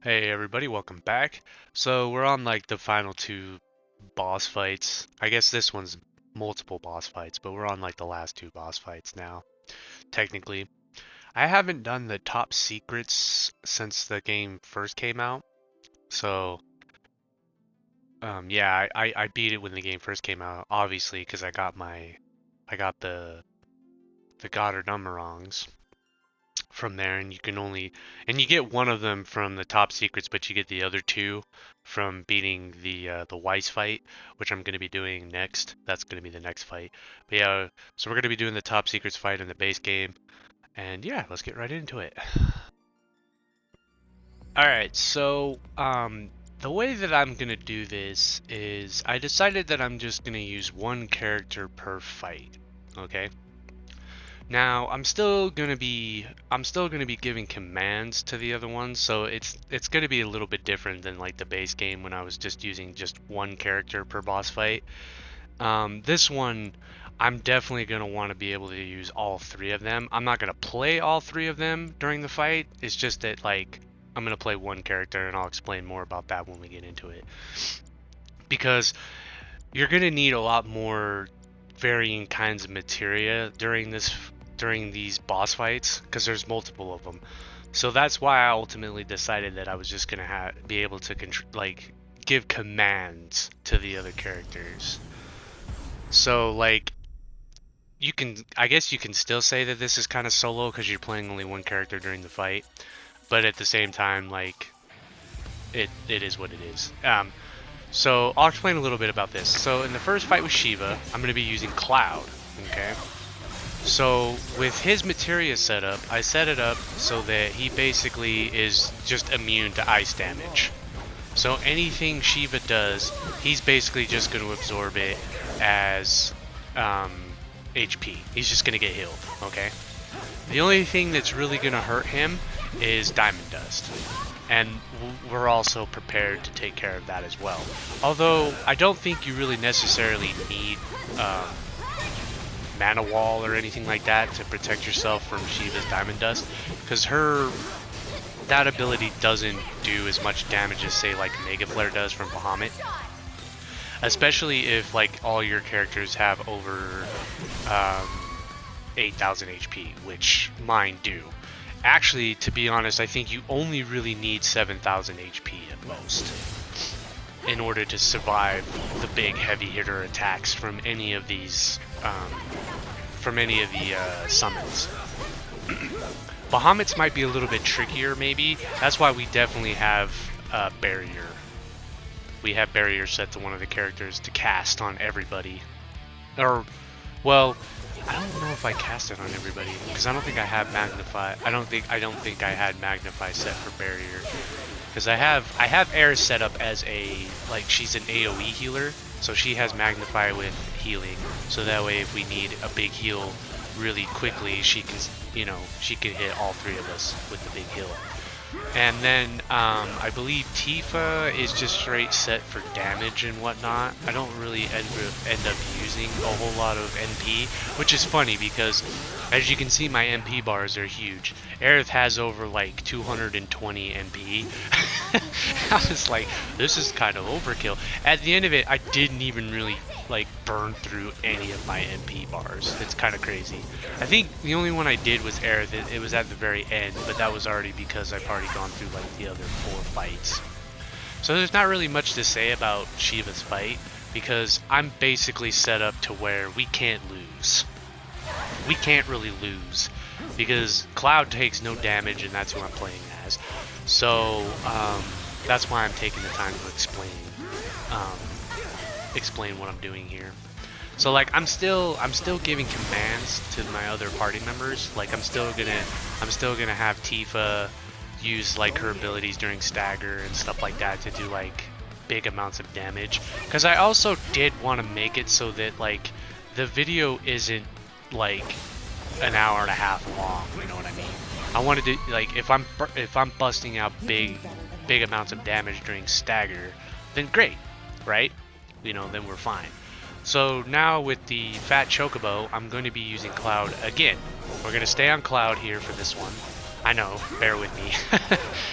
Hey everybody, welcome back. So we're on like the final two boss fights. I guess this one's multiple boss fights, but we're on like the last two boss fights now, technically. I haven't done the top secrets since the game first came out. So, yeah, I beat it when the game first came out, obviously, because I got the Goddard Numerongs from there, and you get one of them from the top secrets, but you get the other two from beating the Weiss fight, which I'm going to be doing next. That's going to be the next fight. But yeah, so we're going to be doing the top secrets fight in the base game, and yeah, let's get right into it. All right, so the way that I'm going to do this is I decided that I'm just going to use one character per fight. Okay. Now, I'm still gonna be giving commands to the other ones, so it's gonna be a little bit different than like the base game when I was just using just one character per boss fight. This one, I'm definitely gonna want to be able to use all three of them. I'm not gonna play all three of them during the fight. It's just that like I'm gonna play one character, and I'll explain more about that when we get into it. Because you're gonna need a lot more varying kinds of materia during these boss fights because there's multiple of them. So that's why I ultimately decided that I was just gonna be able to like give commands to the other characters. So like I guess you can still say that this is kind of solo because you're playing only one character during the fight, but at the same time like it is what it is. So I'll explain a little bit about this. So in the first fight with Shiva, I'm going to be using Cloud, okay? So with his materia setup, I set it up so that he basically is just immune to ice damage. So anything Shiva does, he's basically just going to absorb it as HP. He's just going to get healed, okay? The only thing that's really going to hurt him is Diamond Dust. And we're also prepared to take care of that as well. Although, I don't think you really necessarily need Mana Wall or anything like that to protect yourself from Shiva's Diamond Dust, because that ability doesn't do as much damage as, say, like Mega Flare does from Bahamut. Especially if, like, all your characters have over 8,000 HP, which mine do. Actually, to be honest, I think you only really need 7,000 HP at most in order to survive the big heavy hitter attacks from any of these, from any of the summons. Bahamut's might be a little bit trickier, maybe. That's why we definitely have Barrier. We have Barrier set to one of the characters to cast on everybody. Or, well, I don't know if I cast it on everybody because I don't think I have Magnify. I don't think I had Magnify set for Barrier because I have Air set up as she's an AOE healer, so she has Magnify with healing. So that way, if we need a big heal really quickly, she can hit all three of us with the big heal. And then I believe Tifa is just straight set for damage and whatnot. I don't really end up using a whole lot of NP, which is funny because as you can see my NP bars are huge. Aerith has over like 220 NP. I was like, this is kind of overkill. At the end of it, I didn't even really like burn through any of my NP bars. It's kind of crazy. I think the only one I did was Aerith. It was at the very end, but that was already because I've already gone through like the other 4 fights. So there's not really much to say about Shiva's fight because I'm basically set up to where we can't lose. We can't really lose because Cloud takes no damage and that's who I'm playing as. So that's why I'm taking the time to explain what I'm doing here. So like I'm still giving commands to my other party members. Like I'm still gonna have Tifa use like her abilities during stagger and stuff like that to do like big amounts of damage. Because I also did want to make it so that like the video isn't like an hour and a half long. You know what I mean? I wanted to like if I'm busting out big amounts of damage during stagger, then great, right? Then we're fine. So now with the Fat Chocobo, I'm going to be using Cloud again. We're going to stay on Cloud here for this one. I know, bear with me.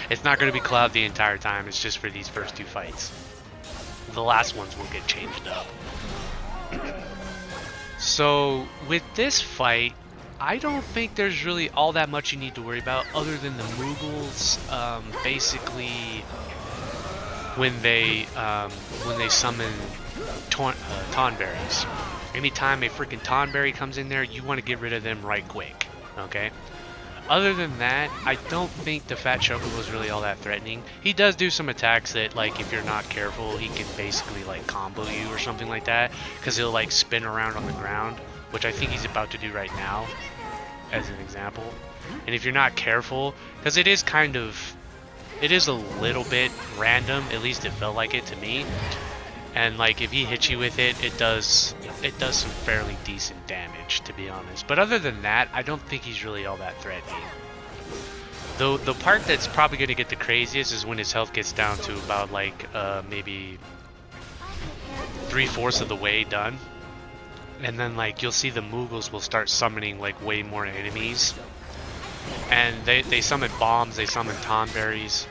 It's not going to be Cloud the entire time, it's just for these first 2 fights. The last ones will get changed up. So, with this fight, I don't think there's really all that much you need to worry about other than the Moogles, basically when they summon Tonberries. Anytime a freaking Tonberry comes in there, you want to get rid of them right quick, okay? Other than that, I don't think the Fat Chocobo is really all that threatening. He does do some attacks that, like, if you're not careful, he can basically, like, combo you or something like that. Because he'll, like, spin around on the ground, which I think he's about to do right now, as an example. And if you're not careful, because it is kind of, it is a little bit random, at least it felt like it to me. And, like, if he hits you with it, it does some fairly decent damage, to be honest. But other than that, I don't think he's really all that threatening. Though the part that's probably going to get the craziest is when his health gets down to about, like, maybe 3/4 of the way done. And then, like, you'll see the Moogles will start summoning, like, way more enemies. And they summon bombs, they summon Tonberries.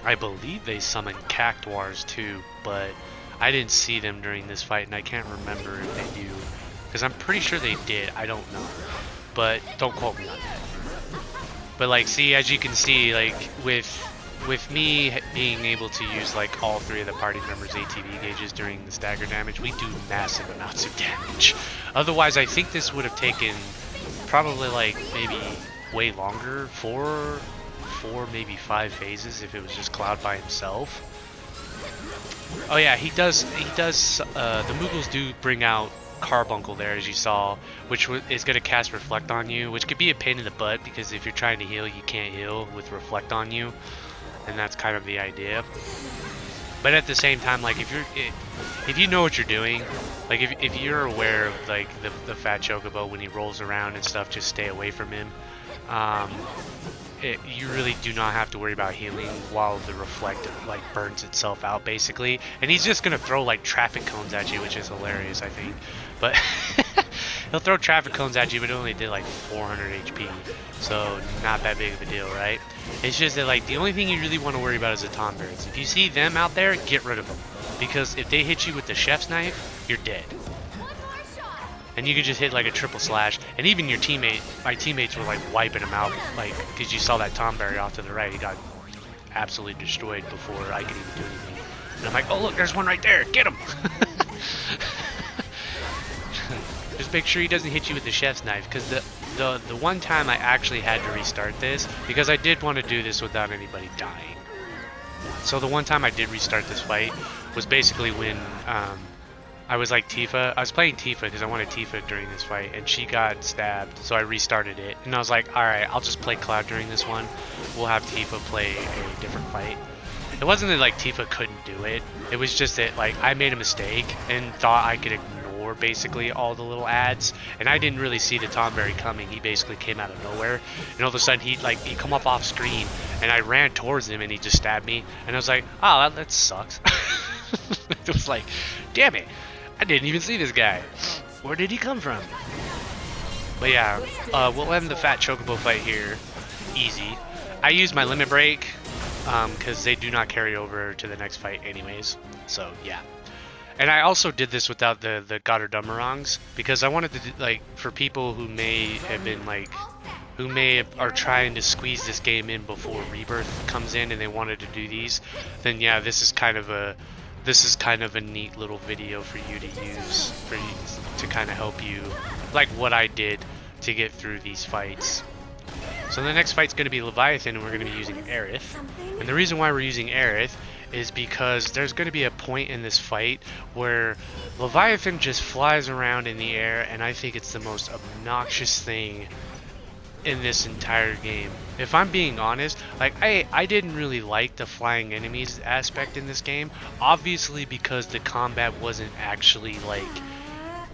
I believe they summon Cactuars too, but I didn't see them during this fight, and I can't remember if they do. Because I'm pretty sure they did, I don't know. But don't quote me on that. But, like, see, as you can see, like, with me being able to use, like, all 3 of the party members' ATB gauges during the stagger damage, we do massive amounts of damage. Otherwise, I think this would have taken probably, like, maybe way longer, 4, maybe 5 phases if it was just Cloud by himself. Oh yeah, he does, the Moogles do bring out Carbuncle there, as you saw, which is going to cast Reflect on you, which could be a pain in the butt, because if you're trying to heal, you can't heal with Reflect on you, and that's kind of the idea. But at the same time, like, if you know what you're doing, like, if you're aware of, like, the Fat Chocobo when he rolls around and stuff, just stay away from him. You really do not have to worry about healing while the Reflect, like, burns itself out, basically. And he's just gonna throw, like, traffic cones at you, which is hilarious, I think. But he'll throw traffic cones at you, but it only did, like, 400 HP. So not that big of a deal, right? It's just that, like, the only thing you really want to worry about is the Tonberries. If you see them out there, get rid of them. Because if they hit you with the Chef's Knife, you're dead. And you could just hit, like, a triple slash, and even your my teammates were, like, wiping him out, like, because you saw that Tonberry off to the right. He got absolutely destroyed before I could even do anything. And I'm like, oh look, there's one right there, get him! Just make sure he doesn't hit you with the Chef's Knife, because the one time I actually had to restart this, because I did want to do this without anybody dying. So the one time I did restart this fight was basically when I was like Tifa. I was playing Tifa because I wanted Tifa during this fight, and she got stabbed, so I restarted it. And I was like, alright, I'll just play Cloud during this one. We'll have Tifa play a different fight. It wasn't that, like, Tifa couldn't do it. It was just that, like, I made a mistake and thought I could ignore basically all the little ads, and I didn't really see the Tonberry coming. He basically came out of nowhere, and all of a sudden he'd come up off screen, and I ran towards him and he just stabbed me, and I was like, oh, that sucks. It was like, damn it, I didn't even see this guy. Where did he come from? But yeah, we'll end the Fat Chocobo fight here. Easy. I used my limit break because they do not carry over to the next fight anyways. So yeah. And I also did this without the Goddardummerongs because I wanted to do, like, for people who may have been, like, are trying to squeeze this game in before Rebirth comes in and they wanted to do these, then yeah, this is kind of a neat little video for you to use to kind of help you, like what I did to get through these fights. So the next fight's going to be Leviathan, and we're going to be using Aerith. And the reason why we're using Aerith is because there's going to be a point in this fight where Leviathan just flies around in the air, and I think it's the most obnoxious thing in this entire game. If I'm being honest, like, I didn't really like the flying enemies aspect in this game, obviously because the combat wasn't actually, like,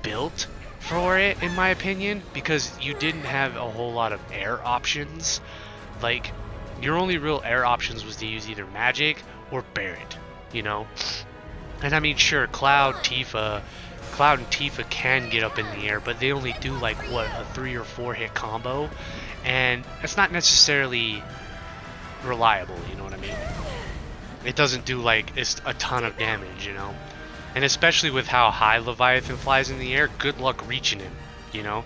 built for it, in my opinion, because you didn't have a whole lot of air options. Like, your only real air options was to use either magic or Barret, you know? And I mean, sure, Cloud and Tifa can get up in the air, but they only do, like, what, a 3 or 4 hit combo, and it's not necessarily reliable, you know what I mean? It doesn't do like a ton of damage, you know? And especially with how high Leviathan flies in the air, good luck reaching him, you know?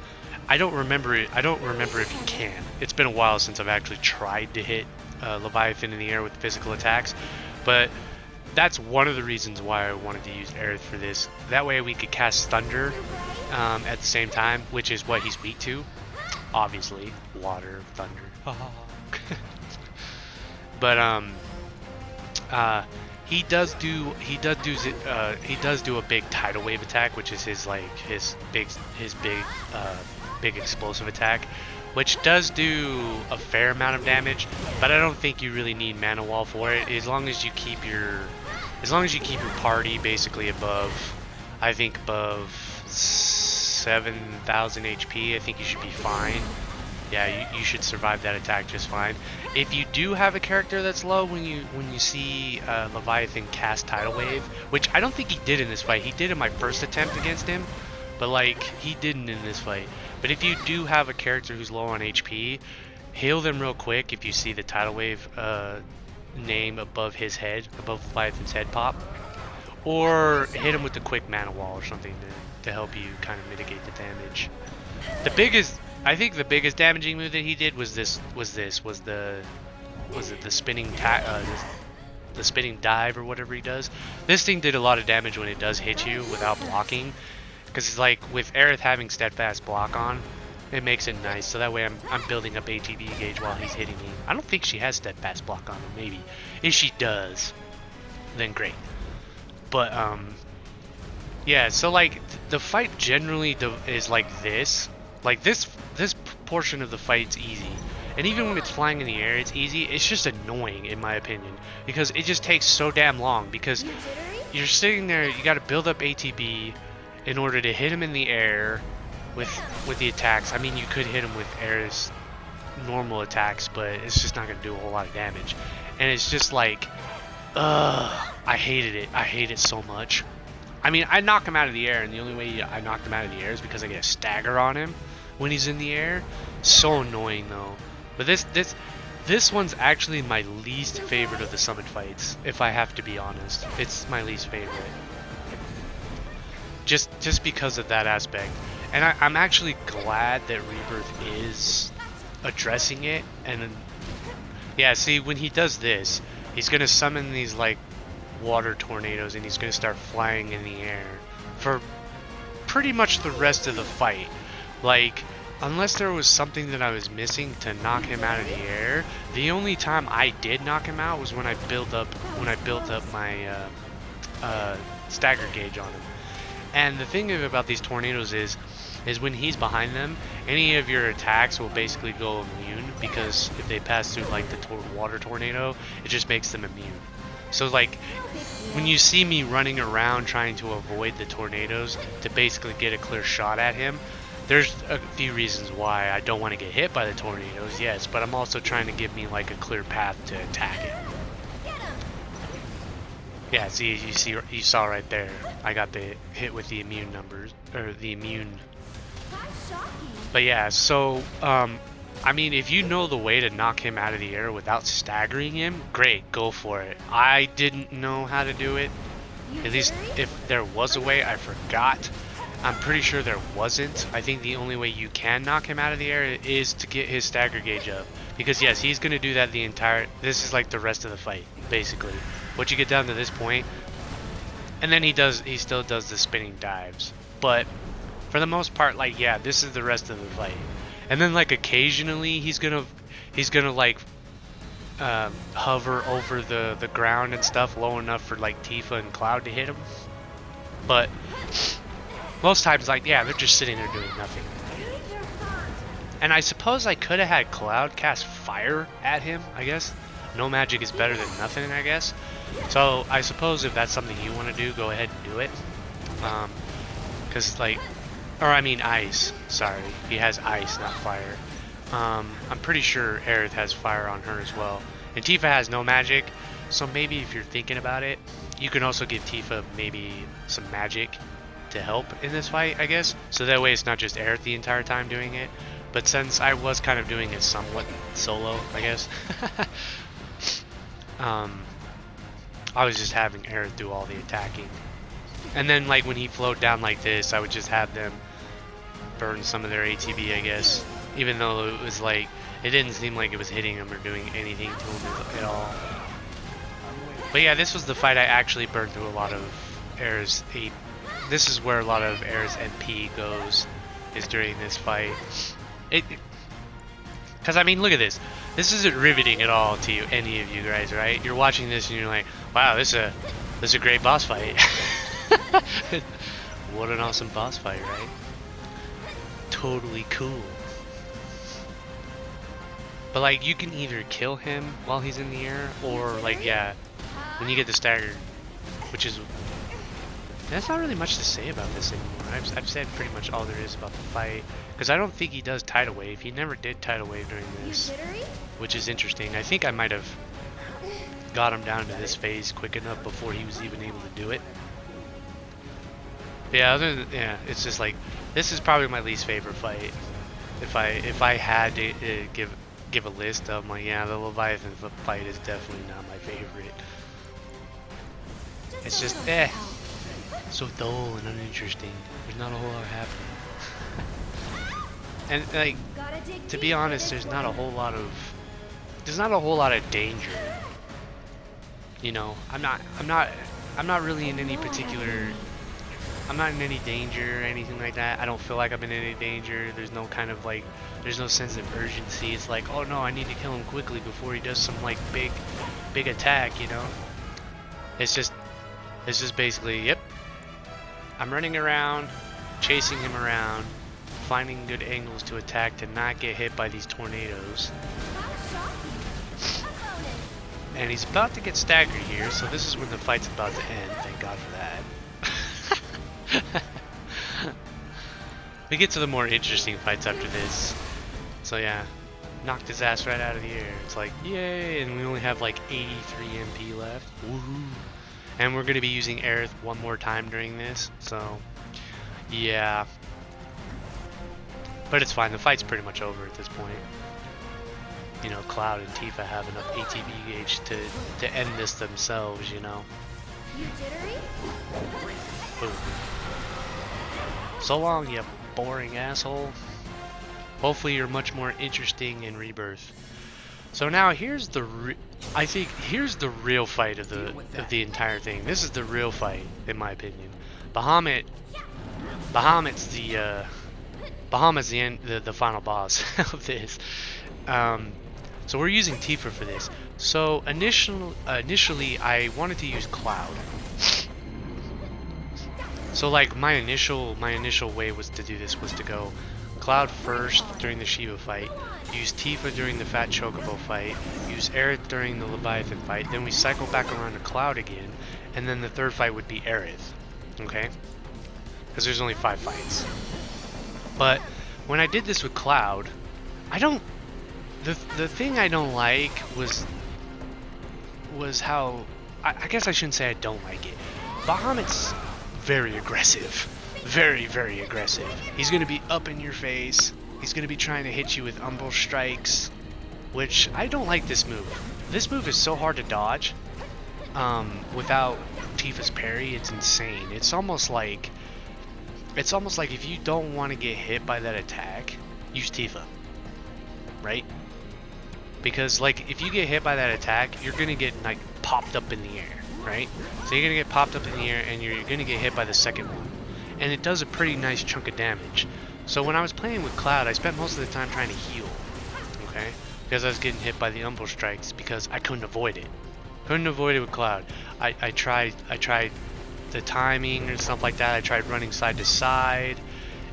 I don't remember if you can. It's been a while since I've actually tried to hit Leviathan in the air with physical attacks, but that's one of the reasons why I wanted to use Aerith for this. That way we could cast Thunder at the same time, which is what he's weak to. Obviously, water, thunder. But he does do a big tidal wave attack, which is his big explosive attack, which does do a fair amount of damage, but I don't think you really need mana wall for it. As long as you keep your party basically above, I think above 7,000 HP, I think you should be fine. Yeah, you should survive that attack just fine. If you do have a character that's low when you see Leviathan cast Tidal Wave, which I don't think he did in this fight. He did in my first attempt against him, but like he didn't in this fight. But if you do have a character who's low on HP, heal them real quick if you see the Tidal Wave name above his head, above Leviathan's head pop, or hit him with the quick mana wall or something to help you kind of mitigate the damage. I think the biggest damaging move that he did was the spinning the spinning dive or whatever he does. This thing did a lot of damage when it does hit you without blocking, because it's like with Aerith having steadfast block on, it makes it nice. So that way I'm building up ATB gauge while he's hitting me. I don't think she has steadfast block on her. Maybe if she does, then great. But yeah. So like the fight generally is like this. Like this portion of the fight's easy, and even when it's flying in the air, it's easy. It's just annoying in my opinion, because it just takes so damn long, because you're sitting there, you got to build up ATB in order to hit him in the air with the attacks. I mean, you could hit him with Aerith's normal attacks, but it's just not gonna do a whole lot of damage. And it's just like, I hated it. I hate it so much. I mean, I knock him out of the air, and the only way I knocked him out of the air is because I get a stagger on him when he's in the air. So annoying though. But this one's actually my least favorite of the summon fights, if I have to be honest. It's my least favorite. Just because of that aspect. And I'm actually glad that Rebirth is addressing it. And yeah, see, when he does this, he's gonna summon these like water tornadoes, and he's gonna start flying in the air for pretty much the rest of the fight. Like, unless there was something that I was missing to knock him out of the air, the only time I did knock him out was when I built up my stagger gauge on him. And the thing about these tornadoes is when he's behind them, any of your attacks will basically go immune, because if they pass through like the water tornado, it just makes them immune. So like, when you see me running around trying to avoid the tornadoes to basically get a clear shot at him, there's a few reasons why I don't want to get hit by the tornadoes, yes, but I'm also trying to give me like a clear path to attack it. Yeah, see, you saw right there, I got the hit with the immune numbers, or the immune. But yeah, so I mean, if you know the way to knock him out of the air without staggering him, great, go for it. I didn't know how to do it. At least if there was a way, I forgot. I'm pretty sure there wasn't. I think the only way you can knock him out of the air is to get his stagger gauge up. Because yes, he's going to do that this is like the rest of the fight, basically. Once you get down to this point, and then he still does the spinning dives. But for the most part, like, yeah, this is the rest of the fight. And then like occasionally he's gonna like hover over the ground and stuff low enough for like Tifa and Cloud to hit him. But most times, like, yeah, they're just sitting there doing nothing. And I suppose I could have had Cloud cast fire at him, I guess. No magic is better than nothing, I guess. So I suppose if that's something you want to do, go ahead and do it. Cause like, or I mean ice, sorry. He has ice, not fire. I'm pretty sure Aerith has fire on her as well. And Tifa has no magic, so maybe if you're thinking about it, you can also give Tifa maybe some magic to help in this fight, I guess. So that way it's not just Aerith the entire time doing it. But since I was kind of doing it somewhat solo, I guess, I was just having Aerith do all the attacking. And then like when he flowed down like this, I would just have them burn some of their ATB, I guess. Even though it was like, it didn't seem like it was hitting him or doing anything to him at all. But yeah, this was the fight I actually burned through a lot of Aerith's AP. This is where a lot of Aerith's MP goes, is during this fight. Because I mean, look at this. This isn't riveting at all to you, any of you guys, right? You're watching this and you're like, wow, this is a great boss fight. What an awesome boss fight, right? Totally cool. But like, you can either kill him while he's in the air, or like, yeah, when you get the stagger, which is, that's not really much to say about this anymore. I've said pretty much all there is about the fight, because I don't think he does tidal wave. He never did tidal wave during this, which is interesting. I think I might have got him down to this phase quick enough before he was even able to do it. But yeah, other than, yeah, it's just like, this is probably my least favorite fight. If I had to give a list, I'm like, yeah, the Leviathan fight is definitely not my favorite. It's just so dull and uninteresting. There's not a whole lot happening. And like, to be honest, there's not a whole lot of danger. You know, I'm not really in any particular, I'm not in any danger or anything like that. I don't feel like I'm in any danger. There's no kind of like, there's no sense of urgency. It's like, oh no, I need to kill him quickly before he does some like big attack, you know? It's just basically, yep, I'm running around, chasing him around, finding good angles to attack to not get hit by these tornadoes. And he's about to get staggered here, so this is when the fight's about to end. Thank God for that. We get to the more interesting fights after this. So yeah, knocked his ass right out of the air. It's like, yay, and we only have like 83 MP left. Woohoo! And we're gonna be using Aerith one more time during this, so yeah. But it's fine, the fight's pretty much over at this point. You know, Cloud and Tifa have enough ATB gauge to end this themselves, you know. Boom. So long, you boring asshole. Hopefully you're much more interesting in Rebirth. So now here's the I think here's the real fight of the entire thing. This is the real fight, in my opinion. Bahamut's the end, the final boss of this. So we're using Tifa for this. So initially I wanted to use Cloud. So like my initial way was to do this was to go Cloud first during the Shiva fight, use Tifa during the Fat Chocobo fight, use Aerith during the Leviathan fight, then we cycle back around to Cloud again, and then the third fight would be Aerith. Okay? Because there's only 5 fights. But when I did this with Cloud, the thing I don't like was how, I guess I shouldn't say I don't like it. Bahamut's very aggressive. Very, very aggressive. He's going to be up in your face. He's going to be trying to hit you with umbral strikes, which I don't like this move. This move is so hard to dodge without Tifa's parry. It's insane. It's almost like if you don't want to get hit by that attack, use Tifa, right? Because like if you get hit by that attack, you're going to get like popped up in the air, right? So you're going to get popped up in the air and you're going to get hit by the second one. And it does a pretty nice chunk of damage. So when I was playing with Cloud, I spent most of the time trying to heal, okay? Because I was getting hit by the umbral strikes because I couldn't avoid it. Couldn't avoid it with Cloud. I tried the timing and stuff like that. I tried running side to side,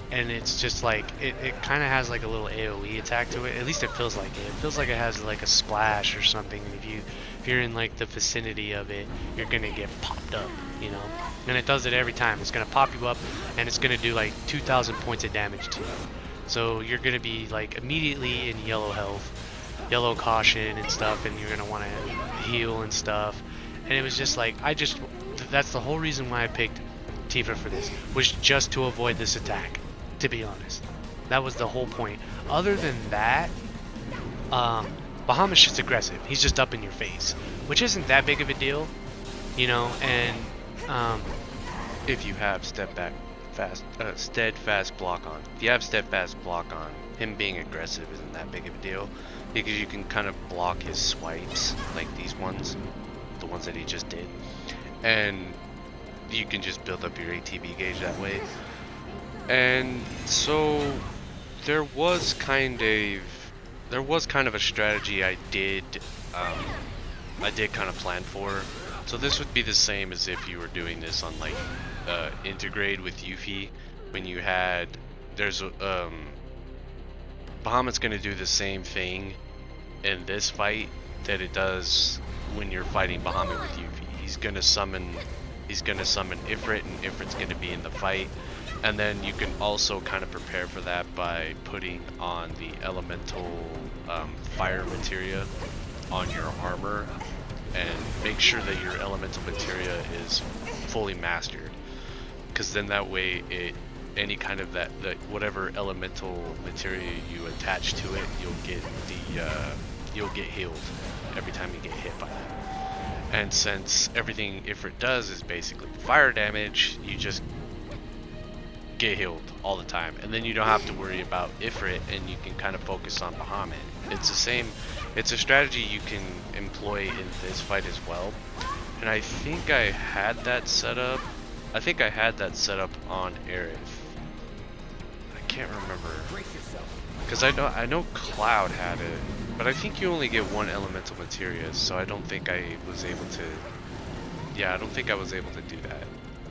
and it's just like it kind of has like a little AoE attack to it. At least it feels like it. It feels like it has like a splash or something. And if you're in like the vicinity of it, you're gonna get popped up, you know. And it does it every time. It's gonna pop you up, and it's gonna do like 2,000 points of damage to you. So you're gonna be like immediately in yellow health, yellow caution and stuff, and you're gonna want to heal and stuff. And it was just like that's the whole reason why I picked Tifa for this, was just to avoid this attack, to be honest. That was the whole point. Other than that, Bahamut's just aggressive. He's just up in your face, which isn't that big of a deal, you know. And if you have steadfast block on. If you have steadfast block on, him being aggressive isn't that big of a deal because you can kind of block his swipes, like these ones, the ones that he just did, and you can just build up your ATB gauge that way. And so there was kind of a strategy I did kind of plan for. So this would be the same as if you were doing this on like Intergrade with Yuffie, when you had Bahamut's gonna do the same thing in this fight that it does when you're fighting Bahamut with Yuffie. He's gonna summon Ifrit, and Ifrit's gonna be in the fight. And then you can also kind of prepare for that by putting on the elemental fire materia on your armor, and make sure that your elemental materia is fully mastered, because then that way any kind of that whatever elemental materia you attach to it, you'll get healed every time you get hit by that. And since everything Ifrit does is basically fire damage, you just get healed all the time, and then you don't have to worry about Ifrit, and you can kind of focus on Bahamut. It's a strategy you can employ in this fight as well, and I think I had that set up on Aerith. I can't remember, because I know Cloud had it, but I think you only get one elemental materia, so I don't think I was able to do that.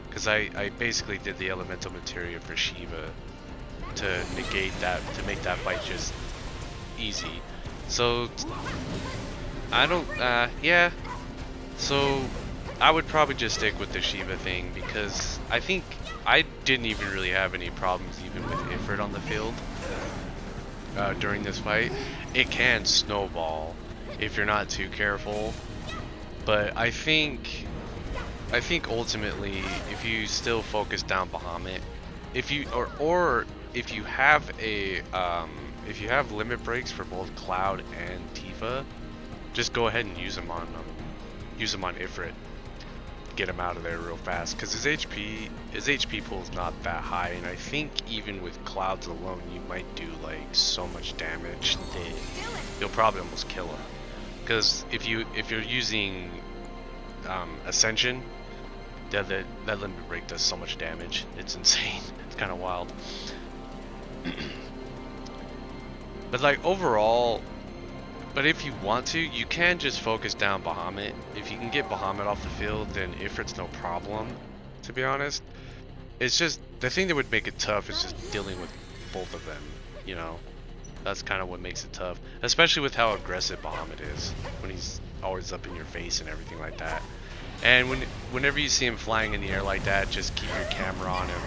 Because I basically did the elemental materia for Shiva to negate that, to make that fight just easy. So so I would probably just stick with the Shiva thing, because I think I didn't even really have any problems even with Ifrit on the field during this fight. It can snowball if you're not too careful, but I think ultimately, if you still focus down Bahamut, if you have limit breaks for both Cloud and Tifa, just go ahead and use them on Ifrit. Get him out of there real fast, because his HP pool is not that high, and I think even with Clouds alone, you might do like so much damage that you'll probably almost kill him. Because if you're using Ascension, that limit break does so much damage. It's insane. It's kind of wild. But like overall, if you want to, you can just focus down Bahamut. If you can get Bahamut off the field, then Ifrit's no problem, to be honest. It's just the thing that would make it tough is just dealing with both of them, you know. That's kind of what makes it tough, especially with how aggressive Bahamut is when he's always up in your face and everything like that. And whenever you see him flying in the air like that, just keep your camera on him.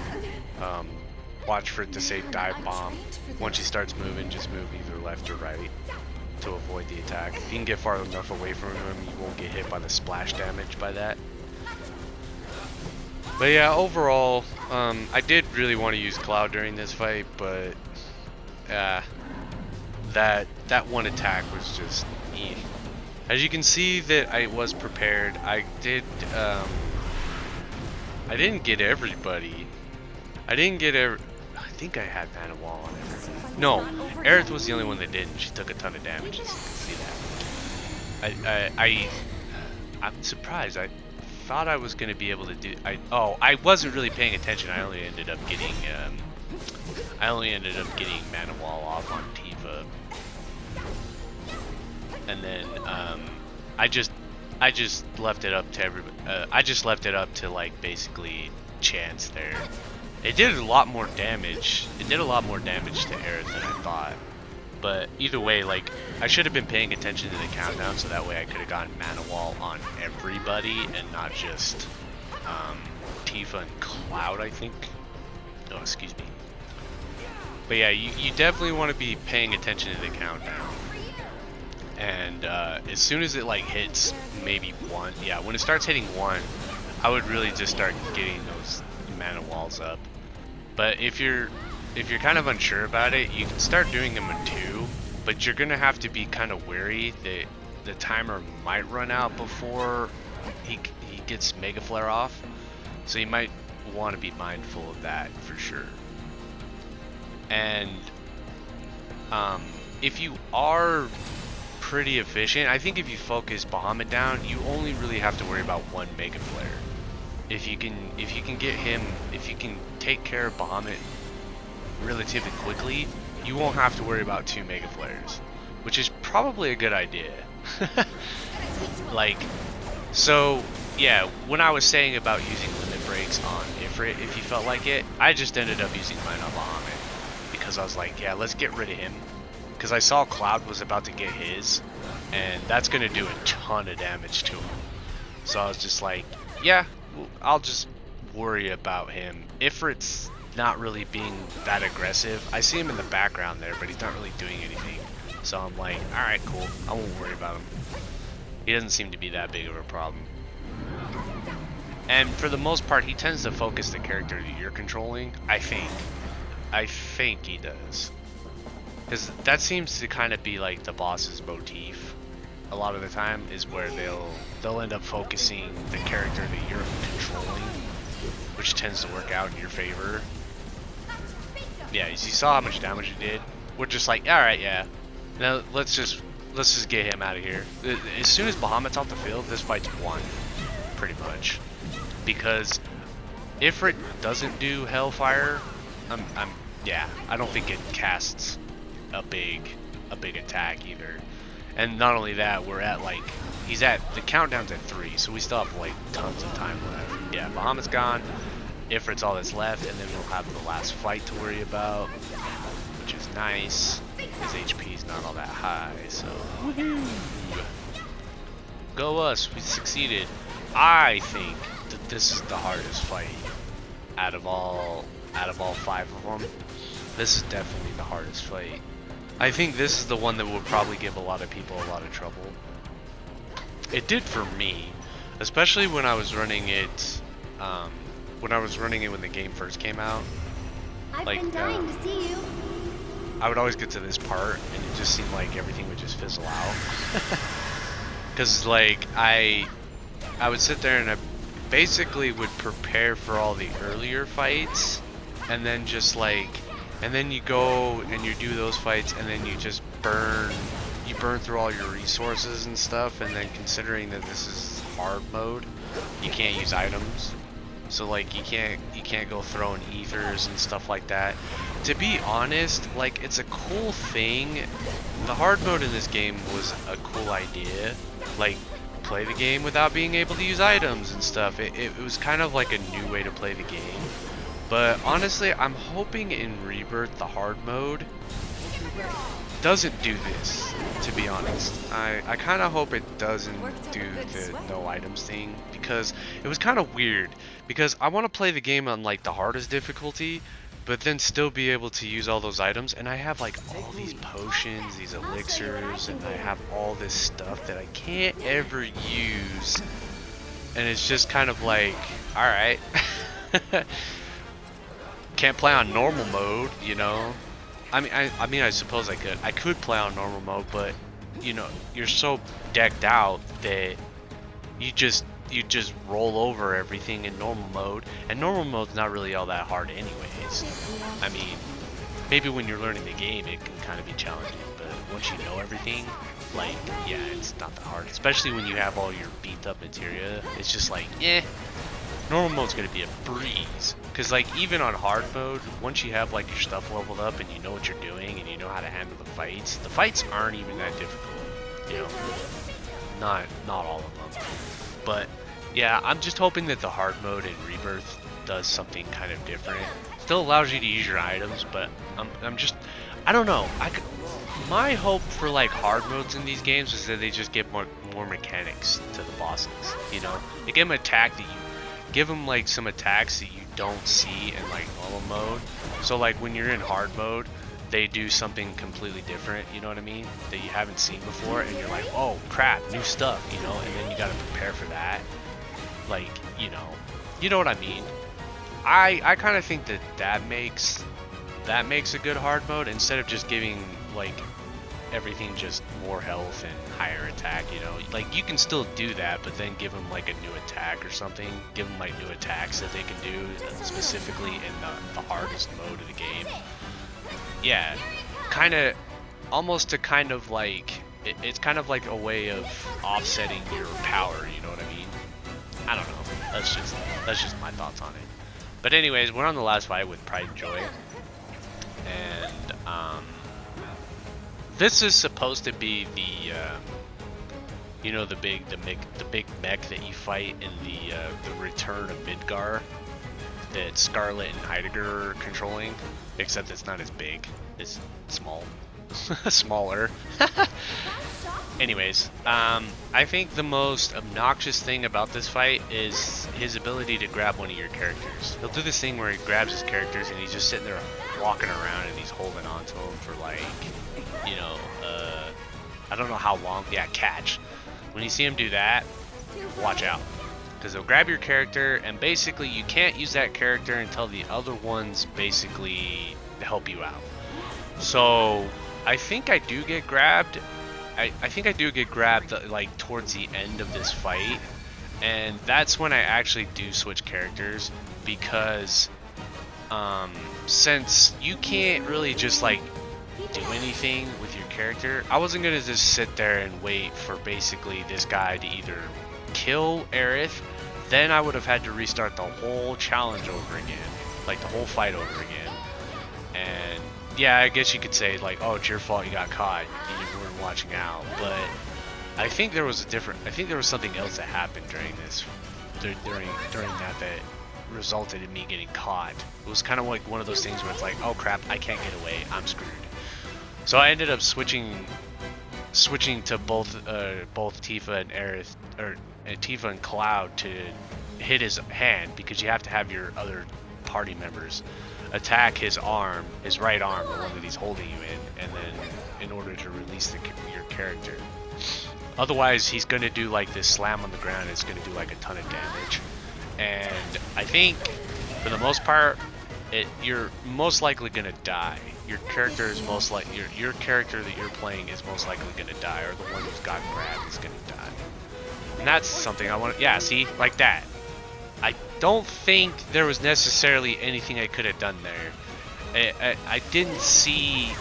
Watch for it to say dive bomb. Once he starts moving, just move either left or right to avoid the attack. If you can get far enough away from him, you won't get hit by the splash damage by that. But yeah, overall, I did really want to use Cloud during this fight, but that one attack was just As you can see that I was prepared. I didn't get everybody. I think I had Mana Wall on everyone. No, Aerith was the only one that didn't. She took a ton of damage, as you can see that. I'm surprised. I thought I was going to be able to do... I wasn't really paying attention. I only ended up getting Mana Wall off on Tifa. And then I just left it up to everybody. I just left it up to like basically chance there. It did a lot more damage. It did a lot more damage to Aerith than I thought. But either way, like I should have been paying attention to the countdown, so that way I could have gotten Mana Wall on everybody and not just Tifa and Cloud, I think. Oh, excuse me. But yeah, you definitely want to be paying attention to the countdown. And as soon as it like hits maybe 1, yeah, when it starts hitting 1, I would really just start getting those Mana Walls up. But if you're if you're kind of unsure about it, you can start doing them in 2, but you're gonna have to be kind of wary that the timer might run out before he gets Mega Flare off. So you might want to be mindful of that for sure. And if you are pretty efficient, I think if you focus Bahamut down, you only really have to worry about 1 Mega Flare. If you can get him, if you can take care of Bahamut relatively quickly, you won't have to worry about 2 Mega Flares, which is probably a good idea. Like, so yeah, when I was saying about using limit breaks on Ifrit, if you felt like it, I just ended up using mine on Bahamut because I was like, yeah, let's get rid of him, because I saw Cloud was about to get his, and that's gonna do a ton of damage to him. So I was just like, yeah, I'll just worry about him. Ifrit's not really being that aggressive. I see him in the background there, but he's not really doing anything. So I'm like, alright, cool. I won't worry about him. He doesn't seem to be that big of a problem. And for the most part, he tends to focus the character that you're controlling, I think. I think he does. Because that seems to kind of be like the boss's motif. A lot of the time is where they'll end up focusing the character that you're controlling, which tends to work out in your favor. Yeah, you saw how much damage he did. We're just like, all right, yeah. Now let's just get him out of here. As soon as Bahamut's off the field, this fight's won, pretty much. Because Ifrit doesn't do Hellfire, yeah, I don't think it casts a big attack either. And not only that, we're at like, the countdown's at 3, so we still have like tons of time left. Yeah, Bahamut's gone, Ifrit's all that's left, and then we'll have the last fight to worry about, which is nice. His HP is not all that high, so woohoo! Go us, we succeeded. I think that this is the hardest fight out of all 5 of them. This is definitely the hardest fight. I think this is the one that would probably give a lot of people a lot of trouble. It did for me, especially when I was running it. When the game first came out. I've been dying to see you. I would always get to this part, and it just seemed like everything would just fizzle out. Because like I would sit there and I basically would prepare for all the earlier fights, and then just like, and then you go and you do those fights, and then you just burn through all your resources and stuff. And then considering that this is hard mode, you can't use items, so like you can't go throwing ethers and stuff like that. To be honest, like, it's a cool thing. The hard mode in this game was a cool idea. Like, play the game without being able to use items and stuff. It was kind of like a new way to play the game. But honestly, I'm hoping in Rebirth the hard mode doesn't do this, to be honest. I kind of hope it doesn't do the no items thing, because it was kind of weird. Because I want to play the game on like the hardest difficulty, but then still be able to use all those items, and I have like all these potions, these elixirs, and I have all this stuff that I can't ever use, and it's just kind of like, alright. Can't play on normal mode, you know. I mean I suppose I could play on normal mode, but you know, you're so decked out that you just roll over everything in normal mode, and normal mode's not really all that hard anyways. I mean, maybe when you're learning the game it can kind of be challenging, but once you know everything, like, yeah, it's not that hard. Especially when you have all your beat up materia, it's just like, eh, normal mode's gonna be a breeze. Because like, even on hard mode, once you have like your stuff leveled up and you know what you're doing and you know how to handle the fights aren't even that difficult, you know. Not all of them. But yeah, I'm just hoping that the hard mode in Rebirth does something kind of different. Still allows you to use your items, but I don't know. My hope for like hard modes in these games is that they just give more mechanics to the bosses. You know, they give them like some attacks that you don't see in like normal mode. So like when you're in hard mode, they do something completely different, you know what I mean, that you haven't seen before, and you're like, oh crap, new stuff, you know, and then you gotta prepare for that. Like, you know what I mean. I kind of think that makes that makes a good hard mode instead of just giving like everything just more health and higher attack, you know. Like you can still do that, but then give them like a new attack or something. Give them like new attacks that they can do specifically in the hardest mode of the game. Yeah, kind of, almost to kind of like, it's kind of like a way of offsetting your power, you know what I mean? I don't know, that's just my thoughts on it. But anyways, we're on the last fight with Pride and Joy. And, this is supposed to be the, you know, the big mech that you fight in the Return of Midgar that Scarlet and Heidegger are controlling, except it's not as big. It's small, smaller. Anyways, I think the most obnoxious thing about this fight is his ability to grab one of your characters. He'll do this thing where he grabs his characters and he's just sitting there walking around and he's holding on to them for like, you know, I don't know how long. Yeah, catch. When you see him do that, watch out. Because he'll grab your character and basically you can't use that character until the other ones basically help you out. So I think I do get grabbed. I think I do get grabbed like towards the end of this fight, and that's when I actually do switch characters, because since you can't really just like do anything with your character, I wasn't gonna just sit there and wait for basically this guy to either kill Aerith, then I would have had to restart the whole challenge over again, like the whole fight over again. And yeah, I guess you could say like, oh, it's your fault you got caught, you weren't watching out. But I think there was something else that happened during that resulted in me getting caught. It was kind of like one of those things where it's like, oh crap, I can't get away, I'm screwed. So I ended up switching to both Tifa and Aerith, or Tifa and Cloud, to hit his hand, because you have to have your other party members attack his arm, his right arm, the one that he's holding you in, and then in order to release your character. Otherwise, he's gonna do like this slam on the ground. It's gonna do like a ton of damage, and I think for the most part, you're most likely gonna die. Your character is most like your character that you're playing is most likely gonna die, or the one who's got grabbed is gonna die. And that's something I want. Yeah, see, like that. I don't think there was necessarily anything I could have done there. I didn't see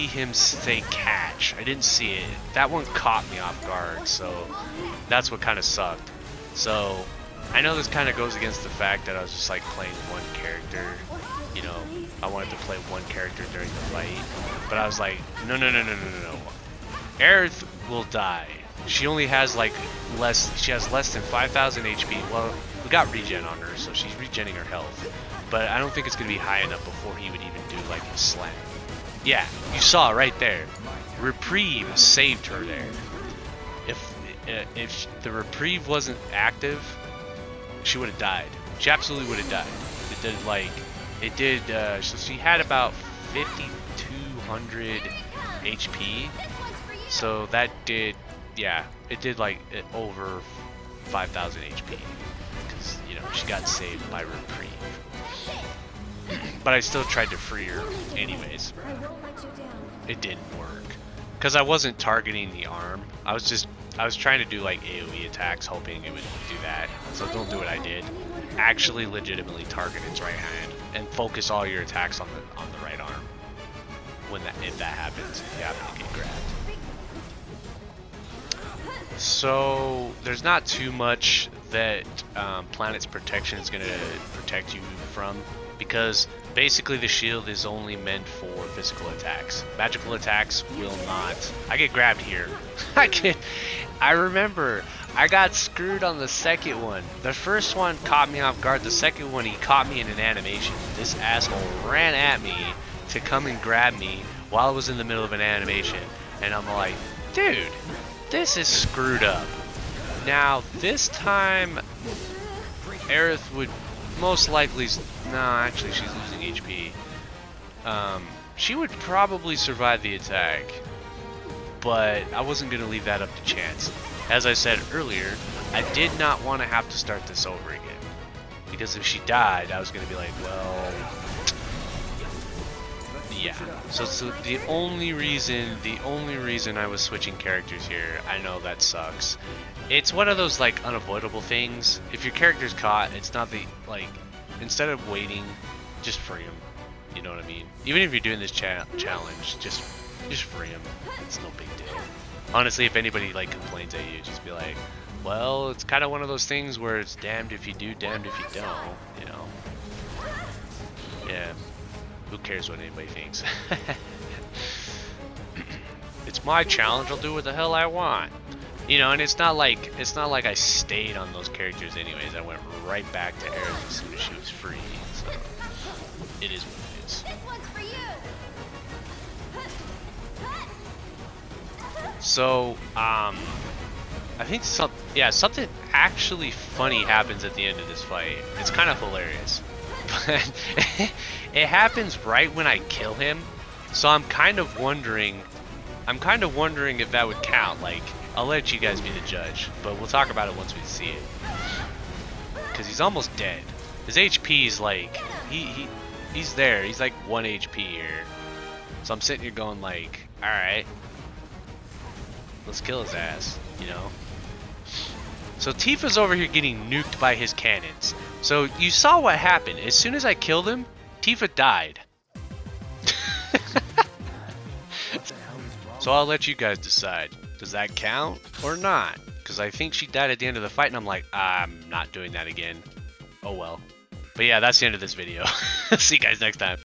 him say catch. I didn't see it. That one caught me off guard, so that's what kind of sucked. So I know this kind of goes against the fact that I was just like playing one character. You know, I wanted to play one character during the fight, but I was like, no. Aerith will die. She only has like she has less than 5,000 HP. Well, we got regen on her, so she's regenning her health. But I don't think it's gonna be high enough before he would even do like his slam. Yeah, you saw it right there. Reprieve saved her there. If the reprieve wasn't active, she would have died. She absolutely would have died. So she had about 5,200 HP. So that did. Yeah, it did like over 5,000 HP, because, you know, she got saved by reprieve. But I still tried to free her anyways. It didn't work, because I wasn't targeting the arm. I was trying to do like AoE attacks, hoping it would do that. So don't do what I did. Actually legitimately target its right hand and focus all your attacks on the right arm. If that happens, if you happen to get grabbed. So there's not too much that Planet's Protection is going to protect you from, because basically the shield is only meant for physical attacks. Magical attacks will not. I get grabbed here. I remember I got screwed on the second one. The first one caught me off guard. The second one, he caught me in an animation. This asshole ran at me to come and grab me while I was in the middle of an animation, and I'm like, dude, this is screwed up. Now this time Aerith would most likely, no, actually she's losing HP. She would probably survive the attack, but I wasn't going to leave that up to chance. As I said earlier, I did not want to have to start this over again, because if she died, I was going to be like, well, Yeah. So the only reason I was switching characters here, I know that sucks. It's one of those like unavoidable things. If your character's caught, it's not the like. Instead of waiting, just free him. You know what I mean? Even if you're doing this challenge, just free him. It's no big deal. Honestly, if anybody like complains at you, just be like, well, it's kind of one of those things where it's damned if you do, damned if you don't. You know? Yeah. Who cares what anybody thinks? It's my challenge. I'll do what the hell I want. You know, and it's not like I stayed on those characters anyways. I went right back to Aerith as soon as she was free. So it is what it is. This one's for you. So, I think something actually funny happens at the end of this fight. It's kind of hilarious. But it happens right when I kill him. So I'm kind of wondering if that would count. Like, I'll let you guys be the judge, but we'll talk about it once we see it. Cause he's almost dead. His HP is like he's there. He's like 1 HP here. So I'm sitting here going like, all right, let's kill his ass. You know. So Tifa's over here getting nuked by his cannons. So you saw what happened. As soon as I killed him, Tifa died. So I'll let you guys decide. Does that count or not? Because I think she died at the end of the fight, and I'm like, I'm not doing that again. Oh well. But yeah, that's the end of this video. See you guys next time.